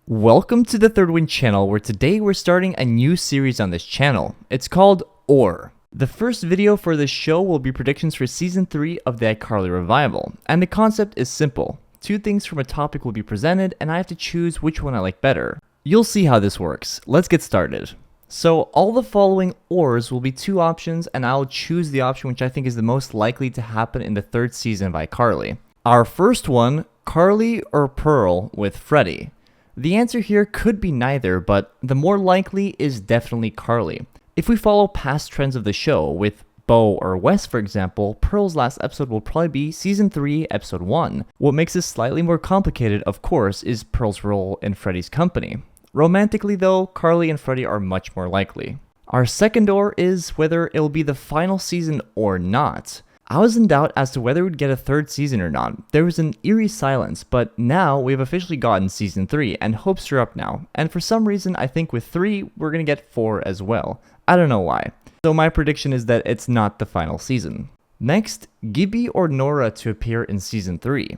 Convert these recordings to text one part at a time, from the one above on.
Welcome to the Third Win channel, where today we're starting a new series on this channel. It's called Or. The first video for this show will be predictions for Season 3 of the iCarly revival, and the concept is simple. Two things from a topic will be presented, and I have to choose which one I like better. You'll see how this works. Let's get started. So all the following ors will be two options, and I'll choose the option which I think is the most likely to happen in the third season of iCarly. Our first one, Carly or Pearl with Freddie. The answer here could be neither, but the more likely is definitely Carly. If we follow past trends of the show, with Bo or Wes for example, Pearl's last episode will probably be Season 3, Episode 1. What makes this slightly more complicated, of course, is Pearl's role in Freddie's company. Romantically though, Carly and Freddie are much more likely. Our second or is whether it'll be the final season or not. I was in doubt as to whether we'd get a third season or not. There was an eerie silence, but now we've officially gotten Season 3, and hopes are up now. And for some reason, I think with 3, we're gonna get 4 as well. I don't know why. So my prediction is that it's not the final season. Next, Gibby or Nora to appear in Season 3.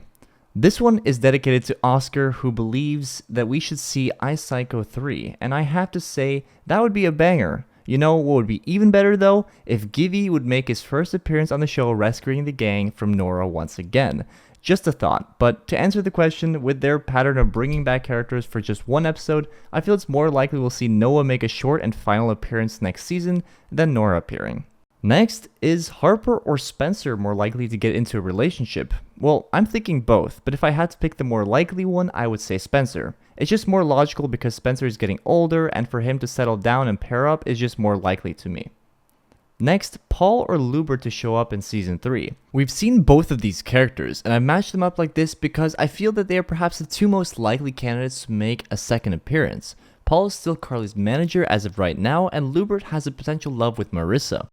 This one is dedicated to Oscar, who believes that we should see iPsycho 3, and I have to say, that would be a banger. You know what would be even better though? If Gibby would make his first appearance on the show rescuing the gang from Nora once again. Just a thought, but to answer the question, with their pattern of bringing back characters for just one episode, I feel it's more likely we'll see Noah make a short and final appearance next season than Nora appearing. Next, is Harper or Spencer more likely to get into a relationship? Well, I'm thinking both, but if I had to pick the more likely one, I would say Spencer. It's just more logical because Spencer is getting older, and for him to settle down and pair up is just more likely to me. Next, Paul or Lubert to show up in Season 3. We've seen both of these characters, and I matched them up like this because I feel that they are perhaps the two most likely candidates to make a second appearance. Paul is still Carly's manager as of right now, and Lubert has a potential love with Marissa.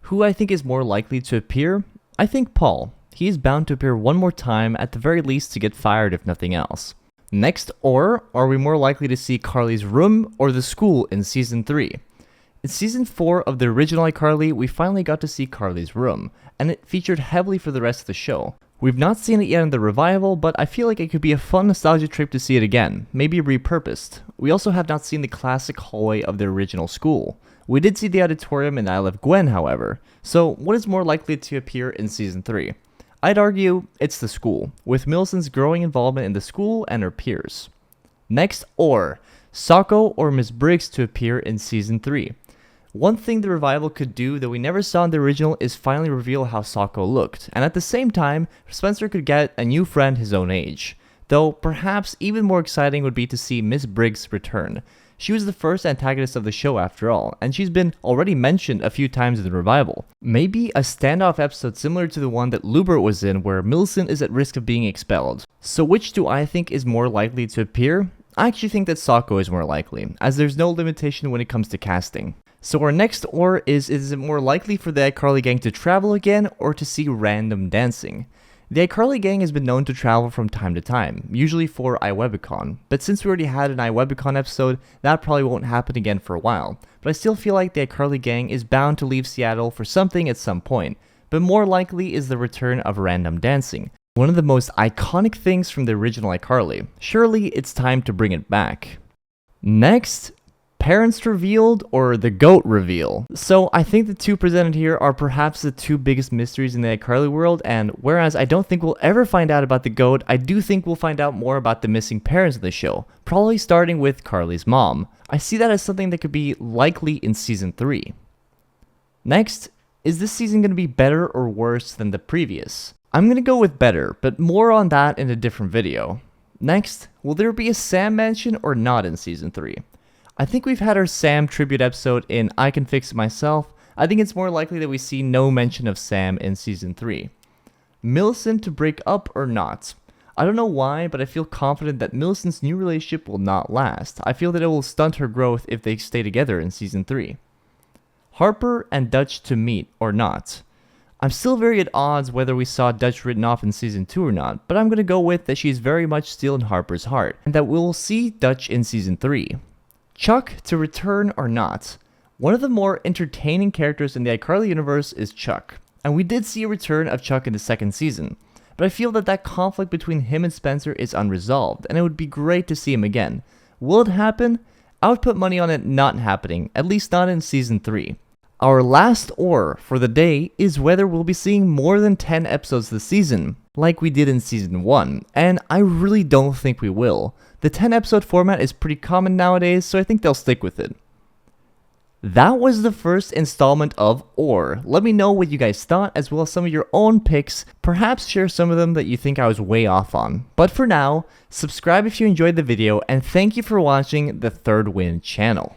Who I think is more likely to appear? I think Paul. He is bound to appear one more time, at the very least to get fired if nothing else. Next, or are we more likely to see Carly's room or the school in Season 3? In Season 4 of the original iCarly, we finally got to see Carly's room, and it featured heavily for the rest of the show. We've not seen it yet in the revival, but I feel like it could be a fun nostalgia trip to see it again, maybe repurposed. We also have not seen the classic hallway of the original school. We did see the auditorium in Isle of Gwen, however, so what is more likely to appear in Season 3? I'd argue it's the school, with Millicent's growing involvement in the school and her peers. Next, or Socko or Miss Briggs to appear in Season 3. One thing the revival could do that we never saw in the original is finally reveal how Socko looked, and at the same time, Spencer could get a new friend his own age. Though perhaps even more exciting would be to see Miss Briggs return. She was the first antagonist of the show after all, and she's been already mentioned a few times in the revival. Maybe a standoff episode similar to the one that Lubert was in, where Millicent is at risk of being expelled. So which do I think is more likely to appear? I actually think that Socko is more likely, as there's no limitation when it comes to casting. So our next or is it more likely for the iCarly gang to travel again, or to see random dancing? The iCarly gang has been known to travel from time to time, usually for iWebicon, but since we already had an iWebicon episode, that probably won't happen again for a while. But I still feel like the iCarly gang is bound to leave Seattle for something at some point, but more likely is the return of random dancing, one of the most iconic things from the original iCarly. Surely it's time to bring it back. Next, parents revealed or the goat reveal. So I think the two presented here are perhaps the two biggest mysteries in the iCarly world, and whereas I don't think we'll ever find out about the goat, I do think we'll find out more about the missing parents of the show, probably starting with Carly's mom. I see that as something that could be likely in Season 3. Next, is this season going to be better or worse than the previous? I'm going to go with better, but more on that in a different video. Next, will there be a Sam mention or not in Season 3? I think we've had our Sam tribute episode in I Can Fix It Myself. I think it's more likely that we see no mention of Sam in Season 3. Millicent to break up or not? I don't know why, but I feel confident that Millicent's new relationship will not last. I feel that it will stunt her growth if they stay together in Season 3. Harper and Dutch to meet or not? I'm still very at odds whether we saw Dutch written off in Season 2 or not, but I'm going to go with that she's very much still in Harper's heart, and that we'll see Dutch in Season 3. Chuck to return or not? One of the more entertaining characters in the iCarly universe is Chuck, and we did see a return of Chuck in the second season, but I feel that conflict between him and Spencer is unresolved, and it would be great to see him again. Will it happen? I would put money on it not happening, at least not in Season 3. Our last or for the day is whether we'll be seeing more than 10 episodes this season, like we did in Season 1, and I really don't think we will. The 10 episode format is pretty common nowadays, so I think they'll stick with it. That was the first installment of Or. Let me know what you guys thought, as well as some of your own picks. Perhaps share some of them that you think I was way off on. But for now, subscribe if you enjoyed the video, and thank you for watching the Third Wind channel.